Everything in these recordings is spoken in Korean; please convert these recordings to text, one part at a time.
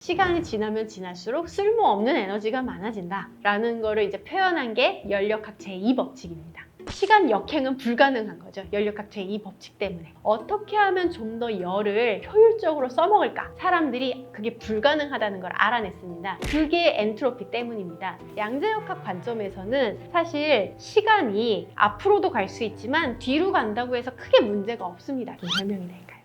시간이 지나면 지날수록 쓸모없는 에너지가 많아진다 라는 거를 이제 표현한 게 연력학 제2법칙입니다. 시간 역행은 불가능한 거죠. 연력학 제2법칙 때문에. 어떻게 하면 좀 더 열을 효율적으로 써먹을까? 사람들이 그게 불가능하다는 걸 알아냈습니다. 그게 엔트로피 때문입니다. 양자역학 관점에서는 사실 시간이 앞으로도 갈 수 있지만 뒤로 간다고 해서 크게 문제가 없습니다. 좀 설명이 될까요?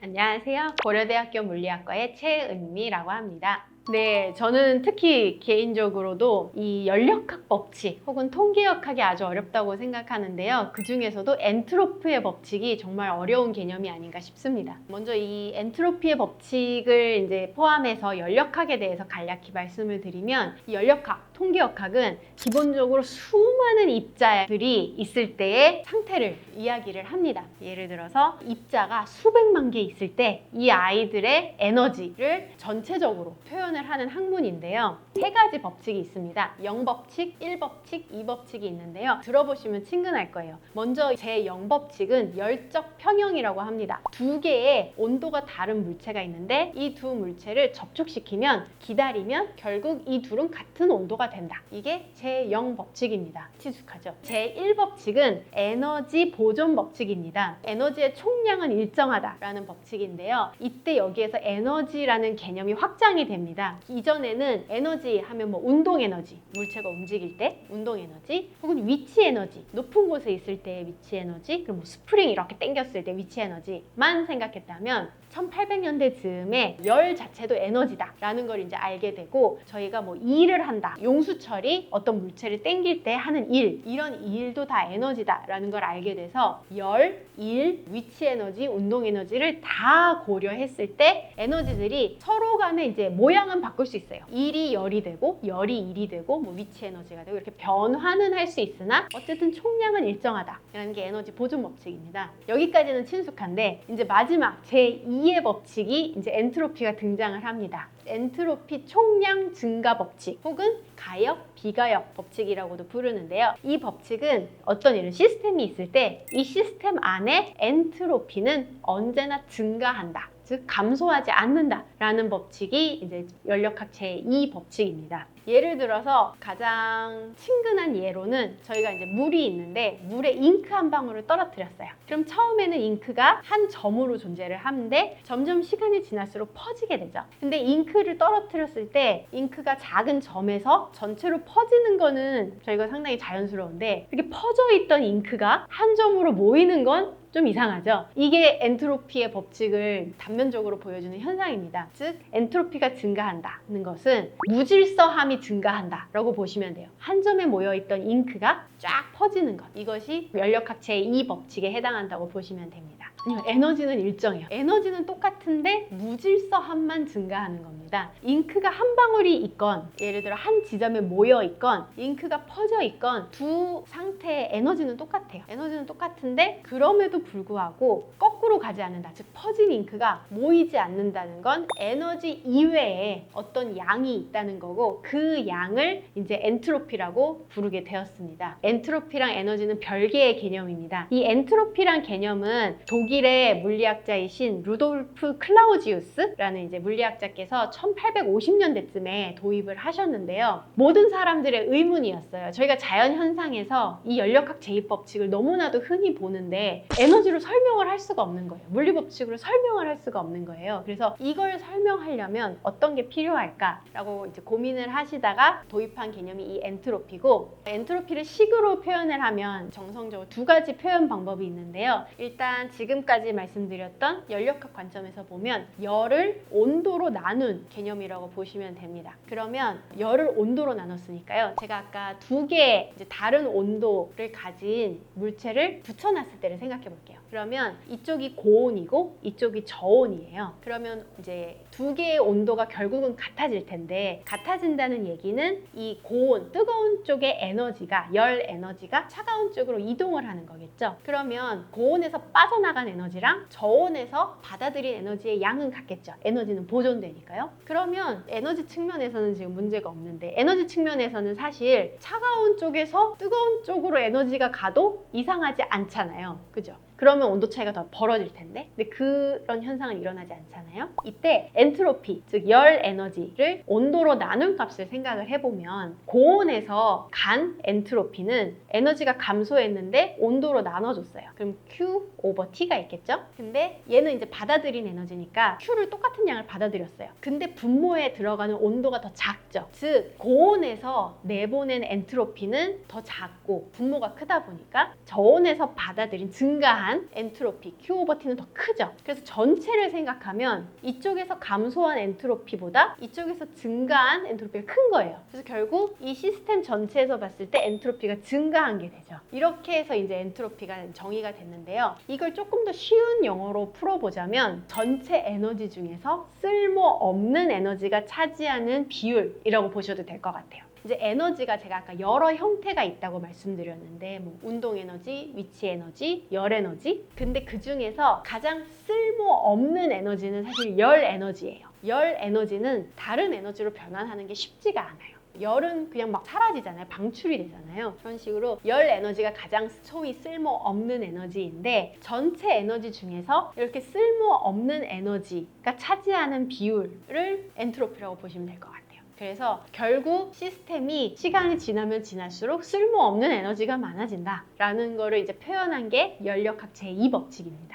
안녕하세요. 고려대학교 물리학과의 최은미라고 합니다. 네, 저는 특히 개인적으로도 이 연력학 법칙 혹은 통계역학이 아주 어렵다고 생각하는데요. 그 중에서도 엔트로피의 법칙이 정말 어려운 개념이 아닌가 싶습니다. 먼저 이 엔트로피의 법칙을 이제 포함해서 연력학에 대해서 간략히 말씀을 드리면, 이 연력학, 통계역학은 기본적으로 수많은 입자들이 있을 때의 상태를 이야기를 합니다. 예를 들어서 입자가 수백만 개 있을 때 이 아이들의 에너지를 전체적으로 표현을 하는 학문인데요. 세 가지 법칙이 있습니다. 0법칙, 1법칙, 2법칙이 있는데요. 들어보시면 친근할 거예요. 먼저 제0법칙은 열적 평형이라고 합니다. 두 개의 온도가 다른 물체가 있는데 이 두 물체를 접촉시키면, 기다리면 결국 이 둘은 같은 온도가 된다. 이게 제0법칙입니다. 친숙하죠? 제1법칙은 에너지 보존 법칙입니다. 에너지의 총량은 일정하다라는 법칙인데요. 이때 여기에서 에너지라는 개념이 확장이 됩니다. 이전에는 에너지 하면 뭐 운동 에너지, 물체가 움직일 때 운동 에너지, 혹은 위치 에너지, 높은 곳에 있을 때의 위치 에너지, 그리고 뭐 스프링 이렇게 당겼을 때 위치 에너지만 생각했다면 1800년대 즈음에 열 자체도 에너지다 라는 걸 이제 알게 되고, 저희가 뭐 일을 한다, 용수철이 어떤 물체를 당길 때 하는 일, 이런 일도 다 에너지다 라는 걸 알게 돼서 열, 일, 위치 에너지, 운동 에너지를 다 고려했을 때 에너지들이 서로 간에 이제 모양은 바꿀 수 있어요. 일이 열이 되고 열이 일이 되고 뭐 위치 에너지가 되고 이렇게 변화는 할 수 있으나 어쨌든 총량은 일정하다 라는 게 에너지 보존 법칙입니다. 여기까지는 친숙한데, 이제 마지막 제2의 법칙이 이제 엔트로피가 등장을 합니다. 엔트로피 총량 증가 법칙, 혹은 가역, 비가역 법칙이라고도 부르는데요. 이 법칙은 어떤 이런 시스템이 있을 때 이 시스템 안에 엔트로피는 언제나 증가한다, 즉 감소하지 않는다라는 법칙이 이제 연력학 제2법칙입니다. 예를 들어서 가장 친근한 예로는, 저희가 이제 물이 있는데 물에 잉크 한 방울을 떨어뜨렸어요. 그럼 처음에는 잉크가 한 점으로 존재를 하는데 점점 시간이 지날수록 퍼지게 되죠. 근데 잉크를 떨어뜨렸을 때 잉크가 작은 점에서 전체로 퍼지는 거는 저희가 상당히 자연스러운데, 이렇게 퍼져 있던 잉크가 한 점으로 모이는 건 좀 이상하죠? 이게 엔트로피의 법칙을 단면적으로 보여주는 현상입니다. 즉, 엔트로피가 증가한다는 것은 무질서함이 증가한다 라고 보시면 돼요. 한 점에 모여있던 잉크가 쫙 퍼지는 것, 이것이 연력학 제2법칙에 해당한다고 보시면 됩니다. 아니요, 에너지는 일정해요. 에너지는 똑같은데 무질서함만 증가하는 겁니다. 잉크가 한 방울이 있건, 예를 들어 한 지점에 모여 있건, 잉크가 퍼져 있건, 두 상태의 에너지는 똑같아요. 에너지는 똑같은데 그럼에도 불구하고 거꾸로 가지 않는다, 즉 퍼진 잉크가 모이지 않는다는 건 에너지 이외에 어떤 양이 있다는 거고, 그 양을 이제 엔트로피라고 부르게 되었습니다. 엔트로피랑 에너지는 별개의 개념입니다. 이 엔트로피란 개념은 독일의 물리학자이신 루돌프 클라우지우스라는 이제 물리학자께서 1850년대쯤에 도입을 하셨는데요. 모든 사람들의 의문이었어요. 저희가 자연현상에서 이 연력학 제2법칙을 너무나도 흔히 보는데 에너지로 설명을 할 수가 없는 거예요. 물리법칙으로 설명을 할 수가 없는 거예요. 그래서 이걸 설명하려면 어떤 게 필요할까라고 이제 고민을 하시다가 도입한 개념이 이 엔트로피고, 엔트로피를 식으로 표현을 하면 정성적으로 두 가지 표현 방법이 있는데요. 일단 지금까지 말씀드렸던 연력학 관점에서 보면 열을 온도로 나눈 개념이라고 보시면 됩니다. 그러면 열을 온도로 나눴으니까요. 제가 아까 두 개의 이제 다른 온도를 가진 물체를 붙여놨을 때를 생각해 볼게요. 그러면 이쪽이 고온이고 이쪽이 저온이에요. 그러면 이제 두 개의 온도가 결국은 같아질 텐데, 같아진다는 얘기는 이 고온, 뜨거운 쪽의 에너지가, 열 에너지가 차가운 쪽으로 이동을 하는 거겠죠. 그러면 고온에서 빠져나간 에너지랑 저온에서 받아들인 에너지의 양은 같겠죠. 에너지는 보존되니까요. 그러면 에너지 측면에서는 지금 문제가 없는데, 에너지 측면에서는 사실 차가운 쪽에서 뜨거운 쪽으로 에너지가 가도 이상하지 않잖아요. 그죠? 그러면 온도 차이가 더 벌어질 텐데, 근데 그런 현상은 일어나지 않잖아요. 이때 엔트로피, 즉 열 에너지를 온도로 나눈 값을 생각을 해보면 고온에서 간 엔트로피는 에너지가 감소했는데 온도로 나눠줬어요. 그럼 Q 오버 T가 있겠죠? 근데 얘는 이제 받아들인 에너지니까 Q를 똑같은 양을 받아들였어요. 근데 분모에 들어가는 온도가 더 작죠. 즉 고온에서 내보낸 엔트로피는 더 작고 분모가 크다 보니까 저온에서 받아들인 증가한 엔트로피 Q 오버 T는 더 크죠. 그래서 전체를 생각하면 이쪽에서 감소한 엔트로피보다 이쪽에서 증가한 엔트로피가 큰 거예요. 그래서 결국 이 시스템 전체에서 봤을 때 엔트로피가 증가한 게 되죠. 이렇게 해서 이제 엔트로피가 정의가 됐는데요. 이걸 조금 더 쉬운 영어로 풀어보자면 전체 에너지 중에서 쓸모없는 에너지가 차지하는 비율이라고 보셔도 될 것 같아요. 이제 에너지가 제가 아까 여러 형태가 있다고 말씀드렸는데 뭐 운동 에너지, 위치 에너지, 열 에너지. 근데 그 중에서 가장 쓸모없는 에너지는 사실 열 에너지예요. 열 에너지는 다른 에너지로 변환하는 게 쉽지가 않아요. 열은 그냥 막 사라지잖아요. 방출이 되잖아요. 그런 식으로 열 에너지가 가장 소위 쓸모없는 에너지인데 전체 에너지 중에서 이렇게 쓸모없는 에너지가 차지하는 비율을 엔트로피라고 보시면 될 것 같아요. 그래서 결국 시스템이 시간이 지나면 지날수록 쓸모없는 에너지가 많아진다라는 거를 이제 표현한 게 연력학 제2법칙입니다.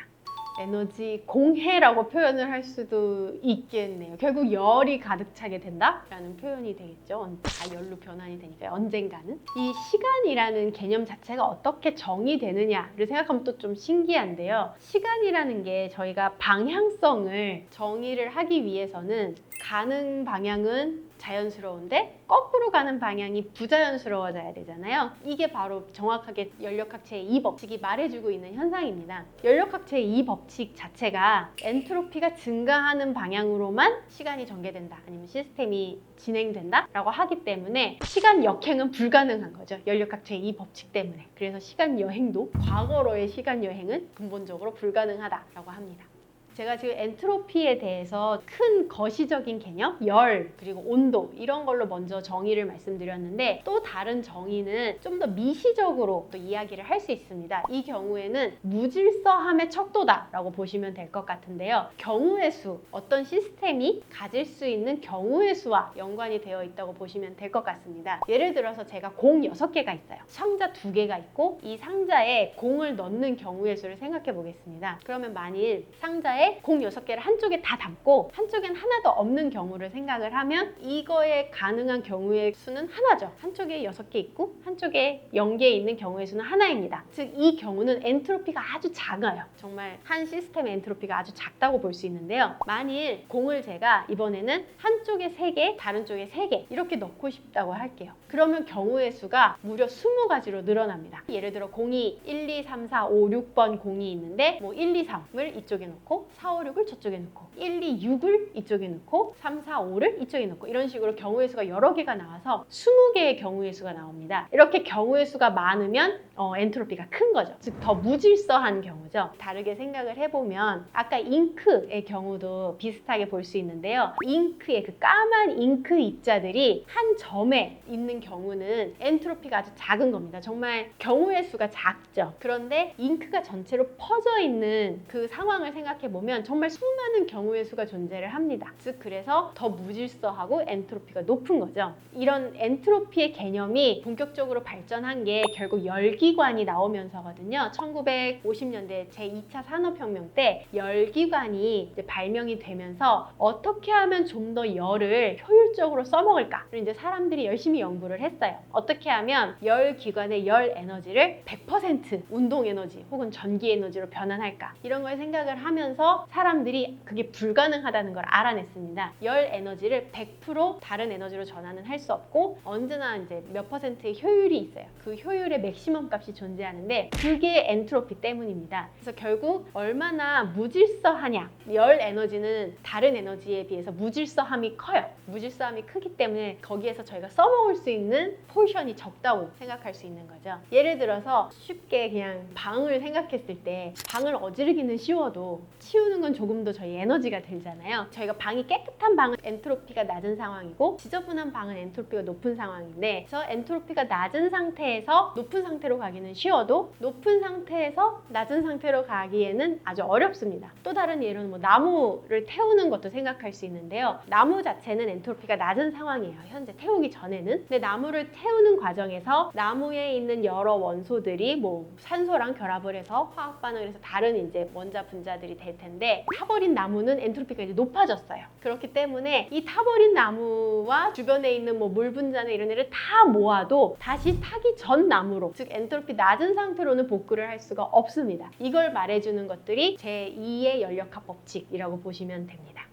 에너지 공해라고 표현을 할 수도 있겠네요. 결국 열이 가득 차게 된다라는 표현이 되겠죠. 다 열로 변환이 되니까 언젠가는. 이 시간이라는 개념 자체가 어떻게 정의되느냐를 생각하면 또 좀 신기한데요. 시간이라는 게 저희가 방향성을 정의를 하기 위해서는 가는 방향은 자연스러운데 거꾸로 가는 방향이 부자연스러워져야 되잖아요. 이게 바로 정확하게 연력학 제2법칙이 말해주고 있는 현상입니다. 연력학 제2법칙 자체가 엔트로피가 증가하는 방향으로만 시간이 전개된다 아니면 시스템이 진행된다 라고 하기 때문에 시간 역행은 불가능한 거죠. 연력학 제2법칙 때문에. 그래서 시간 여행도 과거로의 시간 여행은 근본적으로 불가능하다라고 합니다. 제가 지금 엔트로피에 대해서 큰 거시적인 개념, 열, 그리고 온도 이런 걸로 먼저 정의를 말씀드렸는데 또 다른 정의는 좀 더 미시적으로 또 이야기를 할 수 있습니다. 이 경우에는 무질서함의 척도다라고 보시면 될 것 같은데요. 경우의 수, 어떤 시스템이 가질 수 있는 경우의 수와 연관이 되어 있다고 보시면 될 것 같습니다. 예를 들어서 제가 공 6개가 있어요. 상자 2개가 있고 이 상자에 공을 넣는 경우의 수를 생각해 보겠습니다. 그러면 만일 상자에 공 6개를 한쪽에 다 담고 한쪽엔 하나도 없는 경우를 생각을 하면 이거에 가능한 경우의 수는 하나죠. 한쪽에 6개 있고 한쪽에 0개 있는 경우의 수는 하나입니다. 즉 이 경우는 엔트로피가 아주 작아요. 정말 한 시스템의 엔트로피가 아주 작다고 볼 수 있는데요. 만일 공을 제가 이번에는 한쪽에 3개, 다른 쪽에 3개 이렇게 넣고 싶다고 할게요. 그러면 경우의 수가 무려 20가지로 늘어납니다. 예를 들어 공이 1, 2, 3, 4, 5, 6번 공이 있는데 뭐 1, 2, 3을 이쪽에 놓고 4, 5, 6을 저쪽에 놓고 1, 2, 6을 이쪽에 놓고 3, 4, 5를 이쪽에 놓고 이런 식으로 경우의 수가 여러 개가 나와서 20개의 경우의 수가 나옵니다. 이렇게 경우의 수가 많으면 엔트로피가 큰 거죠. 즉 더 무질서한 경우죠. 다르게 생각을 해보면 아까 잉크의 경우도 비슷하게 볼 수 있는데요. 잉크의 그 까만 잉크 입자들이 한 점에 있는 경우는 엔트로피가 아주 작은 겁니다. 정말 경우의 수가 작죠. 그런데 잉크가 전체로 퍼져 있는 그 상황을 생각해 보면 정말 수많은 경우의 수가 존재를 합니다. 즉 그래서 더 무질서하고 엔트로피가 높은 거죠. 이런 엔트로피의 개념이 본격적으로 발전한 게 결국 열기관이 나오면서거든요. 1950년대 제2차 산업혁명 때 열기관이 이제 발명이 되면서 어떻게 하면 좀 더 열을 효율적으로 써먹을까를 이제 사람들이 열심히 연구를 했어요. 어떻게 하면 열기관의 열 에너지를 100% 운동 에너지 혹은 전기 에너지로 변환할까 이런 걸 생각을 하면서 사람들이 그게 불가능하다는 걸 알아냈습니다. 열 에너지를 100% 다른 에너지로 전환은 할 수 없고 언제나 이제 몇 퍼센트의 효율이 있어요. 그 효율의 맥시멈 값이 존재하는데 그게 엔트로피 때문입니다. 그래서 결국 얼마나 무질서하냐, 열 에너지는 다른 에너지에 비해서 무질서함이 커요. 무질서함이 크기 때문에 거기에서 저희가 써먹을 수 있는 포션이 적다고 생각할 수 있는 거죠. 예를 들어서 쉽게 그냥 방을 생각했을 때 방을 어지르기는 쉬워도 치우는 건 조금 더 저희 에너지가 들잖아요. 저희가 방이 깨끗한 방은 엔트로피가 낮은 상황이고 지저분한 방은 엔트로피가 높은 상황인데 그래서 엔트로피가 낮은 상태에서 높은 상태로 가기 가기는 쉬워도 높은 상태에서 낮은 상태로 가기에는 아주 어렵습니다. 또 다른 예로는 뭐 나무를 태우는 것도 생각할 수 있는데요. 나무 자체는 엔트로피가 낮은 상황이에요. 현재 태우기 전에는. 근데 나무를 태우는 과정에서 나무에 있는 여러 원소들이 뭐 산소랑 결합을 해서 화학 반응을 해서 다른 이제 원자 분자들이 될 텐데, 타버린 나무는 엔트로피가 이제 높아졌어요. 그렇기 때문에 이 타버린 나무와 주변에 있는 뭐 물 분자나 이런 애를 다 모아도 다시 타기 전 나무로, 즉 엔트로피 낮은 상태로는 복구를 할 수가 없습니다. 이걸 말해주는 것들이 제2의 연력학 법칙이라고 보시면 됩니다.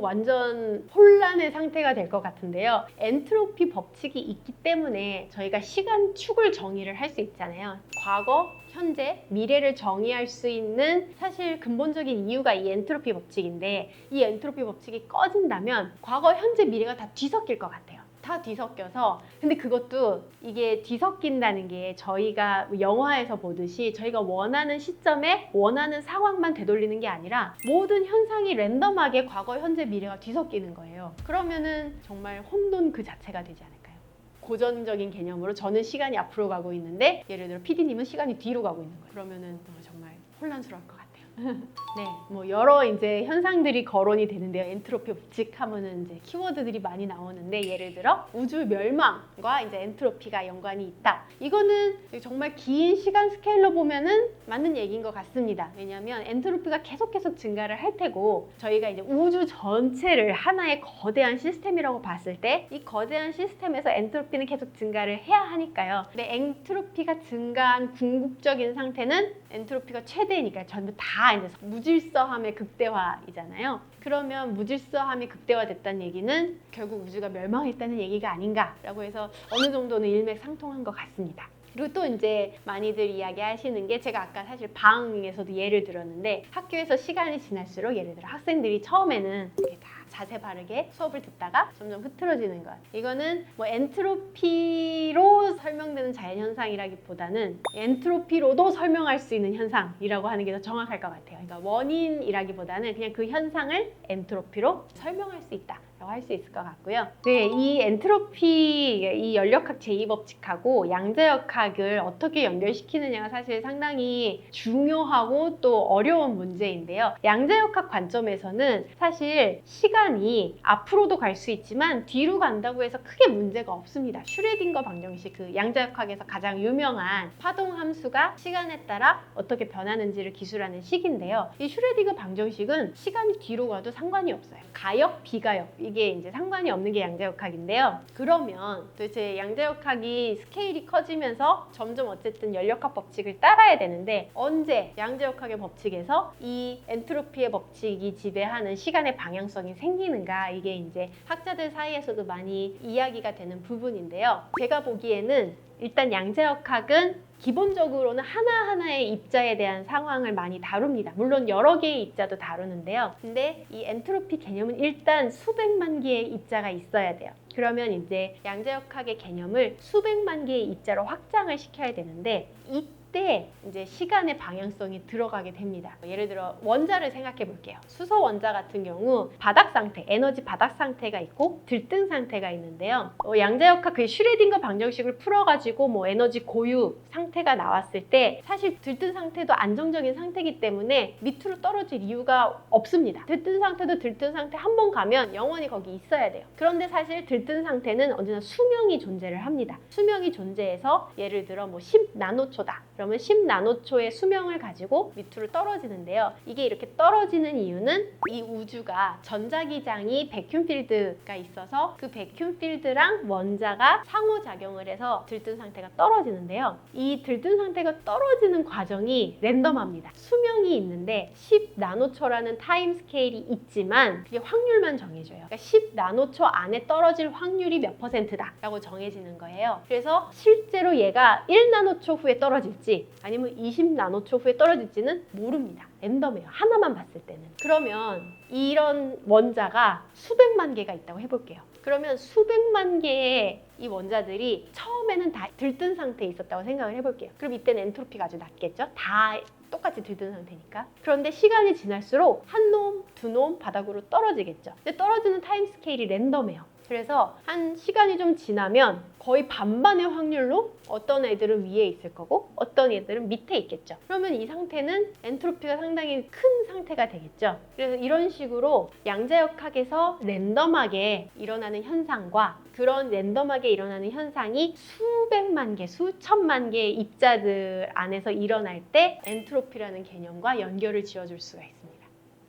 완전 혼란의 상태가 될 것 같은데요. 엔트로피 법칙이 있기 때문에 저희가 시간축을 정의를 할 수 있잖아요. 과거, 현재, 미래를 정의할 수 있는 사실 근본적인 이유가 이 엔트로피 법칙인데, 이 엔트로피 법칙이 꺼진다면 과거, 현재, 미래가 다 뒤섞일 것 같아요. 다 뒤섞여서, 근데 그것도 이게 뒤섞인다는 게 저희가 영화에서 보듯이 저희가 원하는 시점에 원하는 상황만 되돌리는 게 아니라 모든 현상이 랜덤하게 과거, 현재, 미래가 뒤섞이는 거예요. 그러면은 정말 혼돈 그 자체가 되지 않을까요? 고전적인 개념으로 저는 시간이 앞으로 가고 있는데, 예를 들어 PD님은 시간이 뒤로 가고 있는 거예요. 그러면은 정말 혼란스러울 것 같아요. 네, 뭐 여러 이제 현상들이 거론이 되는데요. 엔트로피 법칙 하면은 이제 키워드들이 많이 나오는데, 예를 들어 우주 멸망과 이제 엔트로피가 연관이 있다. 이거는 정말 긴 시간 스케일로 보면은 맞는 얘기인 것 같습니다. 왜냐하면 엔트로피가 계속 증가를 할 테고, 저희가 이제 우주 전체를 하나의 거대한 시스템이라고 봤을 때 이 거대한 시스템에서 엔트로피는 계속 증가를 해야 하니까요. 근데 엔트로피가 증가한 궁극적인 상태는 엔트로피가 최대니까 전부 다 이제 무질서함의 극대화이잖아요. 그러면 무질서함이 극대화됐다는 얘기는 결국 우주가 멸망했다는 얘기가 아닌가라고 해서 어느 정도는 일맥상통한 것 같습니다. 그리고 또 이제 많이들 이야기하시는 게, 제가 아까 사실 방에서도 예를 들었는데, 학교에서 시간이 지날수록 예를 들어 학생들이 처음에는 이렇게 다 자세 바르게 수업을 듣다가 점점 흐트러지는 것. 이거는 뭐 엔트로피로 설명되는 자연현상이라기보다는 엔트로피로도 설명할 수 있는 현상이라고 하는 게 더 정확할 것 같아요. 그러니까 원인이라기보다는 그냥 그 현상을 엔트로피로 설명할 수 있다 라고 할 수 있을 것 같고요. 네, 이 엔트로피, 이 연력학 제2법칙하고 양자역학을 어떻게 연결시키느냐가 사실 상당히 중요하고 또 어려운 문제인데요. 양자역학 관점에서는 사실 시간이 앞으로도 갈 수 있지만 뒤로 간다고 해서 크게 문제가 없습니다. 슈레딩거 방정식, 그 양자역학에서 가장 유명한 파동 함수가 시간에 따라 어떻게 변하는지를 기술하는 식인데요. 이 슈레딩거 방정식은 시간이 뒤로 가도 상관이 없어요. 가역, 비가역, 이게 이제 상관이 없는 게 양자역학인데요. 그러면 도대체 양자역학이 스케일이 커지면서 점점 어쨌든 연력학 법칙을 따라야 되는데, 언제 양자역학의 법칙에서 이 엔트로피의 법칙이 지배하는 시간의 방향성이 생기는가, 이게 이제 학자들 사이에서도 많이 이야기가 되는 부분인데요. 제가 보기에는 일단 양자역학은 기본적으로는 하나하나의 입자에 대한 상황을 많이 다룹니다. 물론 여러 개의 입자도 다루는데요. 근데 이 엔트로피 개념은 일단 수백만 개의 입자가 있어야 돼요. 그러면 이제 양자역학의 개념을 수백만 개의 입자로 확장을 시켜야 되는데, 이때 이제 시간의 방향성이 들어가게 됩니다. 예를 들어 원자를 생각해 볼게요. 수소 원자 같은 경우 바닥 상태, 에너지 바닥 상태가 있고 들뜬 상태가 있는데요. 양자역학 그 슈레딩거 방정식을 풀어가지고 뭐 에너지 고유 상태가 나왔을 때 사실 들뜬 상태도 안정적인 상태이기 때문에 밑으로 떨어질 이유가 없습니다. 들뜬 상태도 들뜬 상태 한 번 가면 영원히 거기 있어야 돼요. 그런데 사실 들뜬 상태는 언제나 수명이 존재를 합니다. 수명이 존재해서 예를 들어 뭐 10나노초다. 그러면 10나노초의 수명을 가지고 밑으로 떨어지는데요. 이게 이렇게 떨어지는 이유는 이 우주가 전자기장이 베큐um 필드가 있어서 그 베큐um 필드랑 원자가 상호작용을 해서 들뜬 상태가 떨어지는데요. 이 들뜬 상태가 떨어지는 과정이 랜덤합니다. 수명이 있는데 10나노초라는 타임 스케일이 있지만 그게 확률만 정해져요. 그러니까 10나노초 안에 떨어질 확률이 몇 %다 라고 정해지는 거예요. 그래서 실제로 얘가 1나노초 후에 떨어질지 아니면 20나노초 후에 떨어질지는 모릅니다. 랜덤해요. 하나만 봤을 때는. 그러면 이런 원자가 수백만 개가 있다고 해볼게요. 그러면 수백만 개의 이 원자들이 처음에는 다 들뜬 상태에 있었다고 생각을 해볼게요. 그럼 이때는 엔트로피가 아주 낮겠죠? 다 똑같이 들뜬 상태니까. 그런데 시간이 지날수록 한 놈, 두 놈 바닥으로 떨어지겠죠. 근데 떨어지는 타임 스케일이 랜덤해요. 그래서 한 시간이 좀 지나면 거의 반반의 확률로 어떤 애들은 위에 있을 거고 어떤 애들은 밑에 있겠죠. 그러면 이 상태는 엔트로피가 상당히 큰 상태가 되겠죠. 그래서 이런 식으로 양자역학에서 랜덤하게 일어나는 현상과 그런 랜덤하게 일어나는 현상이 수백만 개, 수천만 개의 입자들 안에서 일어날 때 엔트로피라는 개념과 연결을 지어줄 수가 있습니다.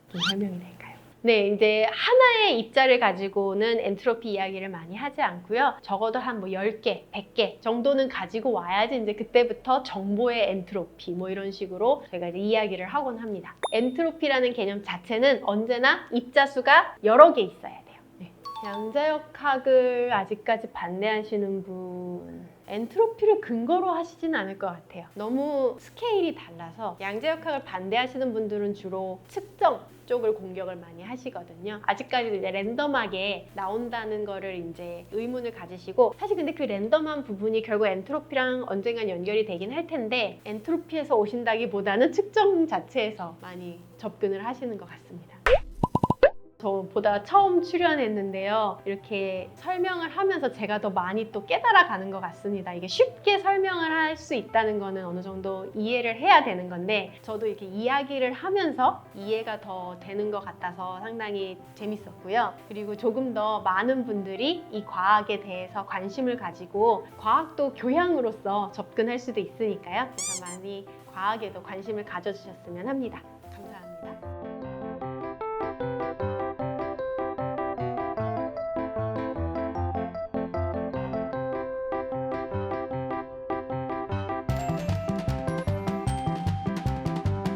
좀 설명이 될까요? 네, 이제 하나의 입자를 가지고는 엔트로피 이야기를 많이 하지 않고요. 적어도 한 10개, 100개 정도는 가지고 와야지 이제 그때부터 정보의 엔트로피 뭐 이런 식으로 저희가 이제 이야기를 하곤 합니다. 엔트로피라는 개념 자체는 언제나 입자 수가 여러 개 있어야 돼요. 네. 양자역학을 아직까지 반대하시는 분 엔트로피를 근거로 하시진 않을 것 같아요. 너무 스케일이 달라서 양자역학을 반대하시는 분들은 주로 측정 쪽을 공격을 많이 하시거든요. 아직까지도 이제 랜덤하게 나온다는 거를 이제 의문을 가지시고 사실 근데 그 랜덤한 부분이 결국 엔트로피랑 언젠간 연결이 되긴 할 텐데 엔트로피에서 오신다기보다는 측정 자체에서 많이 접근을 하시는 것 같습니다. 저보다 처음 출연했는데요. 이렇게 설명을 하면서 제가 더 많이 또 깨달아가는 것 같습니다. 이게 쉽게 설명을 할 수 있다는 거는 어느 정도 이해를 해야 되는 건데 저도 이렇게 이야기를 하면서 이해가 더 되는 것 같아서 상당히 재밌었고요. 그리고 조금 더 많은 분들이 이 과학에 대해서 관심을 가지고 과학도 교양으로서 접근할 수도 있으니까요. 그래서 많이 과학에도 관심을 가져주셨으면 합니다.